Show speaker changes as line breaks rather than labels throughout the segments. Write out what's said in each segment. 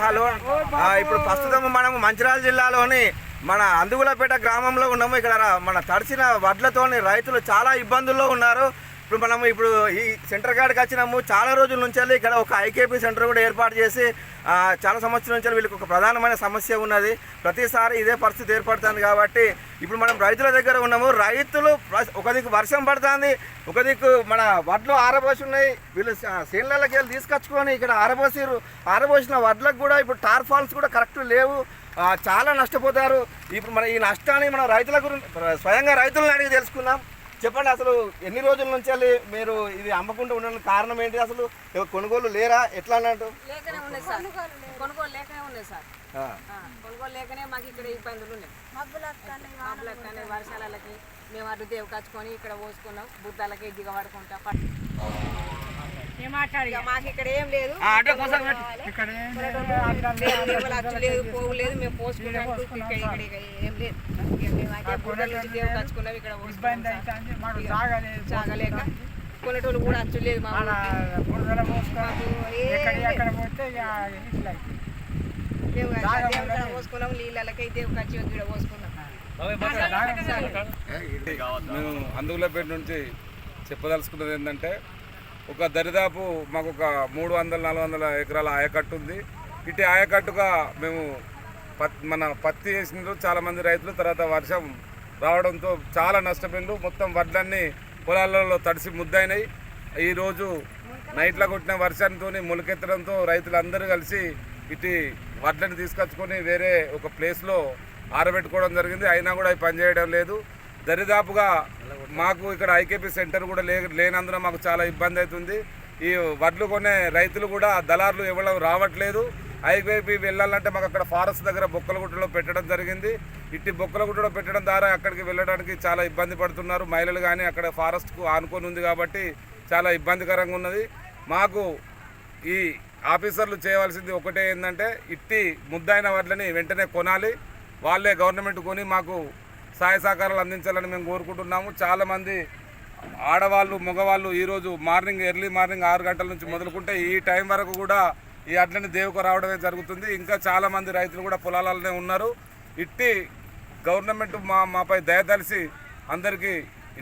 Hello, ఇప్పుడు ప్రస్తుతం మనము మంచిర్యాల జిల్లాలోని మన అందుగులపేట గ్రామంలో ఉన్నాము. ఇక్కడ మన తడిసిన వడ్లతోని రైతులు చాలా ఇబ్బందుల్లో ఉన్నారు. ఇప్పుడు ఈ సెంటర్ కాడికి వచ్చినాము. చాలా రోజుల నుంచి ఇక్కడ ఒక ఐకేపీ సెంటర్ కూడా ఏర్పాటు చేసి చాలా సంవత్సరాల నుంచి వీళ్ళకి ఒక ప్రధానమైన సమస్య ఉన్నది. ప్రతిసారి ఇదే పరిస్థితి ఏర్పడుతుంది. కాబట్టి ఇప్పుడు మనం రైతుల దగ్గర ఉన్నాము. రైతులు ఒక దిక్కు వర్షం పడుతుంది, ఒక దిక్కు మన వడ్లు ఆరబోసి ఉన్నాయి. వీళ్ళు చేనులకి వెళ్ళి తీసుకొచ్చుకొని ఇక్కడ ఆరబోసిన వడ్లకు కూడా ఇప్పుడు టార్ ఫాల్స్ కూడా కరెక్ట్ లేవు. చాలా నష్టపోతారు. ఇప్పుడు మన ఈ నష్టాన్ని మన రైతుల గురించి స్వయంగా రైతులను అడిగి తెలుసుకుందాం. చెప్పండి, అసలు ఎన్ని రోజుల నుంచి మీరు ఇది అమ్మకుండా ఉండడానికి కారణం ఏంటి? అసలు కొనుగోలు లేరా? ఎట్లా అన్నట్టు
కొనుగోలు లేకనే ఉన్నాయి సార్. కొనుగోలు లేకనే మాకు ఇక్కడ ఇబ్బందులు ఉన్నాయి. మబ్బులకి వర్షాలకి మేము అడ్డు దేవు కచ్చుకొని ఇక్కడ పోసుకున్నాం. బుద్ధాలకి దిగబడుకుంటా మాకు ఇక్కడ ఏం లేదు, లేదు పోవు లేదు. మేము పోసుకున్నాం ఏం లేదు. బుడ్డల నుంచి దేవు కచ్చుకున్నాం. ఇక్కడ చాగలేక కొనేటోళ్ళు కూడా అచ్చు లేదు. మేము పోసుకున్నాం. నీళ్ళకి దేవు కచ్చి ఇక్కడ పోసుకున్నాం.
మేము అందుగులపేట నుంచి చెప్పదలుచుకున్నది ఏంటంటే, ఒక దరిదాపు మాకు ఒక 300-400 ఎకరాల ఆయకట్టు ఉంది. ఇటు ఆయకట్టుగా మేము మన పత్తి వేసినారు చాలామంది రైతులు. తర్వాత వర్షం రావడంతో చాలా నష్టపోయిండ్రు. మొత్తం వడ్లన్నీ పొలాలలో తడిసి ముద్దయినాయి. ఈరోజు నైట్లో కొట్టిన వర్షంతో మొలకెత్తడంతో రైతులందరూ కలిసి ఇటు వడ్లని తీసుకొచ్చుకొని వేరే ఒక ప్లేస్లో ఆరబెట్టుకోవడం జరిగింది. అయినా కూడా అవి పనిచేయడం లేదు. దరిదాపుగా మాకు ఇక్కడ ఐకేపీ సెంటర్ కూడా లేనందున మాకు చాలా ఇబ్బంది అవుతుంది. ఈ వడ్లు కొనే రైతులు కూడా దళారులు ఎవరు రావట్లేదు. ఐకేపీ వెళ్ళాలంటే మాకు అక్కడ ఫారెస్ట్ దగ్గర బొక్కలగుట్టలో పెట్టడం జరిగింది. ఇట్టి బొక్కలగుట్టలో పెట్టడం ద్వారా అక్కడికి వెళ్ళడానికి చాలా ఇబ్బంది పడుతున్నారు మహిళలు. కానీ అక్కడ ఫారెస్ట్కు ఆనుకొని ఉంది కాబట్టి చాలా ఇబ్బందికరంగా ఉన్నది. మాకు ఈ ఆఫీసర్లు చేయవలసింది ఒకటే ఏంటంటే, ఇట్టి ముద్దైన వడ్లని వెంటనే కొనాలి. వాళ్ళే గవర్నమెంట్ కొని మాకు సహాయ సహకారాలు అందించాలని మేము కోరుకుంటున్నాము. చాలామంది ఆడవాళ్ళు మగవాళ్ళు ఈరోజు ఎర్లీ మార్నింగ్ 6 గంటల నుంచి మొదలుకుంటే ఈ టైం వరకు కూడా ఈ అడ్లని దేవుకు రావడమే జరుగుతుంది. ఇంకా చాలామంది రైతులు కూడా పొలాలనే ఉన్నారు. ఇట్టి గవర్నమెంట్ మాపై దయతలిసి అందరికీ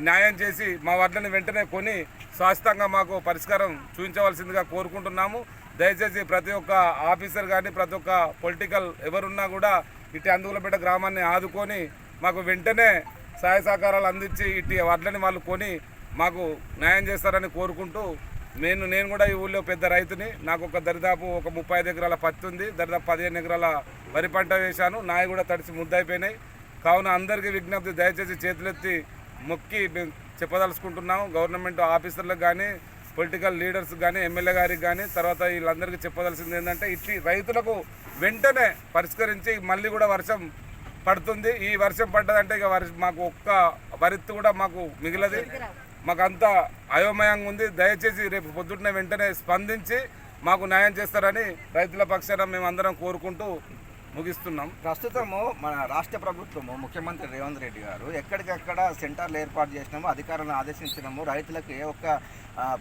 న్యాయం చేసి మా వడ్లని వెంటనే కొని శాశ్వతంగా మాకు పరిష్కారం చూపించవలసిందిగా కోరుకుంటున్నాము. దయచేసి ప్రతి ఒక్క ఆఫీసర్ కానీ ప్రతి ఒక్క పొలిటికల్ ఎవరున్నా కూడా ఇటు అందుగులపేట గ్రామాన్ని ఆదుకొని మాకు వెంటనే సహాయ సహకారాలు అందించి ఇటు వడ్లని వాళ్ళు కొని మాకు న్యాయం చేస్తారని కోరుకుంటూ, నేను కూడా ఈ ఊళ్ళో పెద్ద రైతుని. నాకు ఒక దరిదాపు ఒక 35 ఎకరాల పత్తి ఉంది. దరిదాపు 15 ఎకరాల వరి పంట వేశాను. నాయి కూడా తడిసి ముద్దయిపోయినాయి. కావున అందరికీ విజ్ఞప్తి, దయచేసి చేతులెత్తి మొక్కి మేము చెప్పదలుచుకుంటున్నాము. గవర్నమెంట్ ఆఫీసర్లకు కానీ పొలిటికల్ లీడర్స్ కానీ ఎమ్మెల్యే గారికి కానీ తర్వాత వీళ్ళందరికీ చెప్పదలసింది ఏంటంటే, ఇట్టి రైతులకు వెంటనే పరిష్కరించి మళ్ళీ కూడా వర్షం పడుతుంది. ఈ వర్షం పడ్డదంటే ఇక మాకు ఒక్క వరిత్తు కూడా మాకు మిగిలది. మాకు అంతా అయోమయంగా ఉంది. దయచేసి రేపు పొద్దున్నే వెంటనే స్పందించి మాకు న్యాయం చేస్తారని రైతుల పక్షాన మేము అందరం కోరుకుంటూ ముగిస్తున్నాం.
ప్రస్తుతము మన రాష్ట్ర ప్రభుత్వము ముఖ్యమంత్రి రేవంత్ రెడ్డి గారు ఎక్కడికక్కడ సెంటర్లు ఏర్పాటు చేసినాము, అధికారులను ఆదేశించినాము, రైతులకు ఏ ఒక్క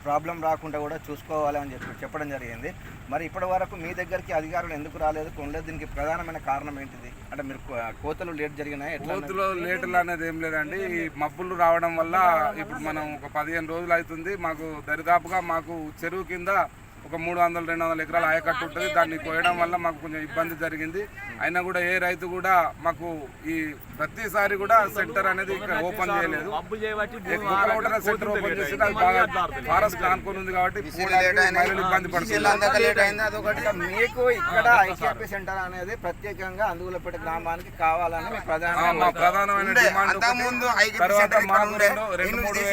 ప్రాబ్లం రాకుండా కూడా చూసుకోవాలి అని చెప్పడం జరిగింది. మరి ఇప్పటి వరకు మీ దగ్గరికి అధికారులు ఎందుకు రాలేదు, కొనలేదు? దీనికి ప్రధానమైన కారణం ఏంటిది? అంటే మీరు కోతలు లేట్ జరిగినాయి?
కోతలు లేటులు అనేది ఏం లేదండి. ఈ మబ్బులు రావడం వల్ల ఇప్పుడు మనం ఒక 15 రోజులు అవుతుంది. మాకు దరిదాపుగా మాకు చెరువు కింద ఒక 300-200 ఎకరాల ఆయకట్టు ఉంటుంది. దాన్ని కోయడం వల్ల మాకు కొంచెం ఇబ్బంది జరిగింది. అయినా కూడా ఏ రైతు కూడా మాకు ఈ ప్రతిసారి కూడా సెంటర్ అనేది ఇక్కడ ఓపెన్ చేయలేదు. సెంటర్ ఓపెన్ చేసి అది బాగా ఫారెస్ట్ ఆనుకొని ఉంది కాబట్టి మహిళలు ఇబ్బంది పడుతున్నారు.
మీకు ఇక్కడ ఐకేపీ సెంటర్ అనేది ప్రత్యేకంగా అందుగులపేట గ్రామానికి కావాలని
ప్రధానమైన డిమాండ్. తర్వాత మాకు 2-3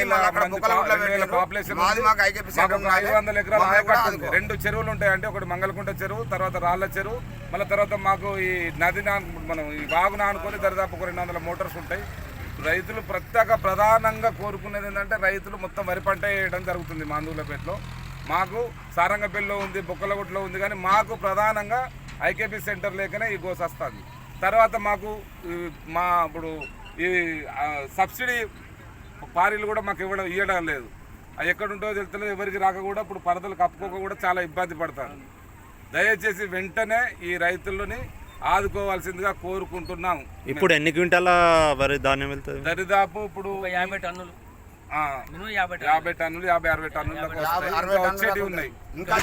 వేల పాపులేషన్ 500 ఎకరాల ఆయకట్టు. 2 చెరువులు ఉంటాయి. అంటే ఒకటి మంగళకుంట చెరువు, తర్వాత రాళ్ల చెరువు, మళ్ళీ తర్వాత మాకు ఈ నది మనం ఈ వాగును ఆనుకొని దరిదాపు ఒక 200 మోటార్స్ ఉంటాయి. రైతులు ప్రధానంగా కోరుకునేది ఏంటంటే, రైతులు మొత్తం వరి పంట వేయడం జరుగుతుంది మా అందుగులపేటలో. మాకు సారంగపల్లిలో ఉంది, బొక్కలగుట్లో ఉంది, కానీ మాకు ప్రధానంగా ఐకేపీ సెంటర్ లేకనే ఈ గోస వస్తుంది. తర్వాత మాకు ఇప్పుడు ఈ సబ్సిడీ పారీలు కూడా మాకు ఇవ్వడం లేదు. అవి ఎక్కడ ఉంటో తెలుస్తలేదు, ఎవరికి రాక కూడా ఇప్పుడు పరదలు కప్పుకోక కూడా చాలా ఇబ్బంది పడతారు. దయచేసి వెంటనే ఈ రైతులని ఆదుకోవాల్సిందిగా కోరుకుంటున్నాం.
ఇప్పుడు ఎన్ని క్వింటాల వరి ధాన్యం వెళ్తుంది?
దరిదాపు ఇప్పుడు
50 టన్నులు
50 టన్నులు 50-60 టన్నులు వచ్చేటివి ఉన్నాయి.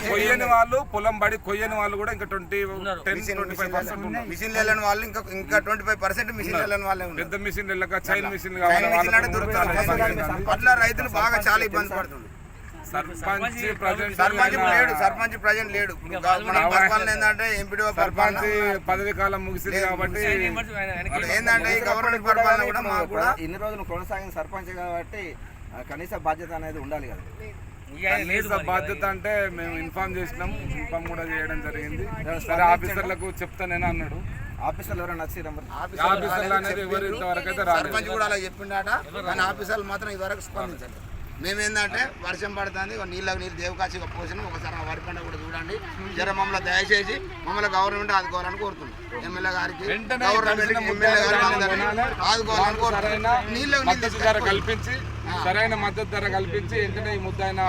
కొయ్యని వాళ్ళు పొలం బడి కొయ్యని వాళ్ళు కూడా ఇంకా 10-25% ఉన్నారు.
మిషన్ వెళ్ళని వాళ్ళు ఇంకా 25% మిషన్ వెళ్ళని వాళ్ళే ఉన్నారు.
పెద్ద మిషన్ వెళ్ళక చైన్ మిషన్ కావాలి.
అట్లా రైతులు బాగా చాలా ఇబ్బంది పడుతుంది.
సర్పంచ్
ప్రజెంట్ లేడు. ఏంటంటే ఎంపీడీఓ
సర్పంచ్ పదవి కాలం ముగిసింది కాబట్టి
ఏంటంటే ఈ గవర్నమెంట్ పరిపాలన కూడా మాకు కూడా
ఇన్ని రోజులు కొనసాగిన సర్పంచ్ కాబట్టి కనీస బాధ్యత అనేది ఉండాలి కదా.
కనీస బాధ్యత అంటే మేము ఇన్ఫార్మ్ చేసినాం, ఇన్ఫార్మ్ కూడా చేయడం జరిగింది. సరే ఆఫీసర్లకు చెప్తానని అన్నాడు.
ఆఫీసర్లు ఎవరైనా నచ్చి
ఆఫీసర్లు అనేది ఎవరు ఇంతవరకు అయితే రాలేదు.
సర్పంచ్ కూడా అలా చెప్పిండట, కానీ ఆఫీసర్లు మాత్రం ఇదివరకు స్పందించండి. మేమేందంటే వర్షం పడుతుంది, నీళ్ళకి నీళ్ళు దేవకాశిగా పోసిన ఒకసారి వరి పంట కూడా చూడండి. జర మమ్మల్ని దయచేసి మమ్మల్ని గవర్నమెంట్ ఆదుకోవాలని కోరుతున్నాం. ఎమ్మెల్యే గారికి గవర్నమెంట్ ఎమ్మెల్యే గారికి ఆదుకోవాలని కోరుతున్నాం. నీళ్ళకి
మద్దతు ధర కల్పించి సరైన మద్దతు ధర కల్పించి వెంటనే ఈ ముద్దైన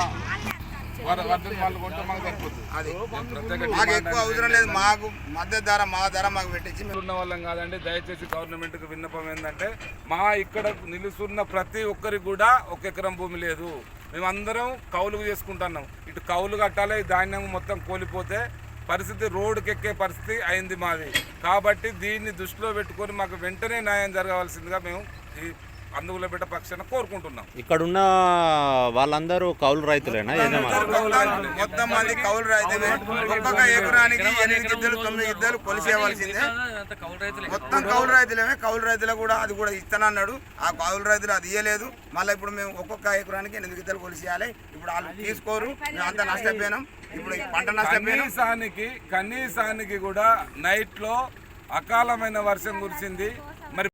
వాళ్ళు కొంటే మాకు సరిపోతుంది.
అది మాకు ఎక్కువ అవసరం లేదు. మాకు మద్దతు ధర మా ధర మాకు పెట్టించి
ఉన్న వాళ్ళం కాదండి. దయచేసి గవర్నమెంట్కి విన్నపం ఏంటంటే మా ఇక్కడ నిలుస్తున్న ప్రతి ఒక్కరికి కూడా 1 ఎకరం భూమి లేదు. మేమందరం కౌలుకు చేసుకుంటున్నాం. ఇటు కౌలు కట్టాలి, ధాన్యం మొత్తం కోల్పోతే పరిస్థితి రోడ్డుకి ఎక్కే పరిస్థితి అయింది మాది. కాబట్టి దీన్ని దృష్టిలో పెట్టుకొని మాకు వెంటనే న్యాయం జరగవలసిందిగా మేము ఈ అందుగులపేట పక్షాన కోరుకుంటున్నాం.
ఇక్కడున్న వాళ్ళందరూ కౌలు రైతులేనా?
మొత్తం మంది కౌలు రైతులే. ఒక్కొక్క ఎకరానికి 8 గిద్దలు 9 గిద్దలు కొలిసేయవలసిందే. మొత్తం కౌలు రైతులేమే. కౌలు రైతులు కూడా అది కూడా ఇస్తానన్నాడు. ఆ కౌలు రైతులు అది ఇయ్యలేదు. మళ్ళీ ఇప్పుడు మేము ఒక్కొక్క ఎకరానికి 8 గిద్దలు కొలిసేయాలి. ఇప్పుడు వాళ్ళు తీసుకోరు. మేము అంతా నష్టపోయినాం. ఇప్పుడు పంట నష్టపోయినాం.
కనీసానికి కూడా నైట్లో అకాలమైన వర్షం కురిసింది.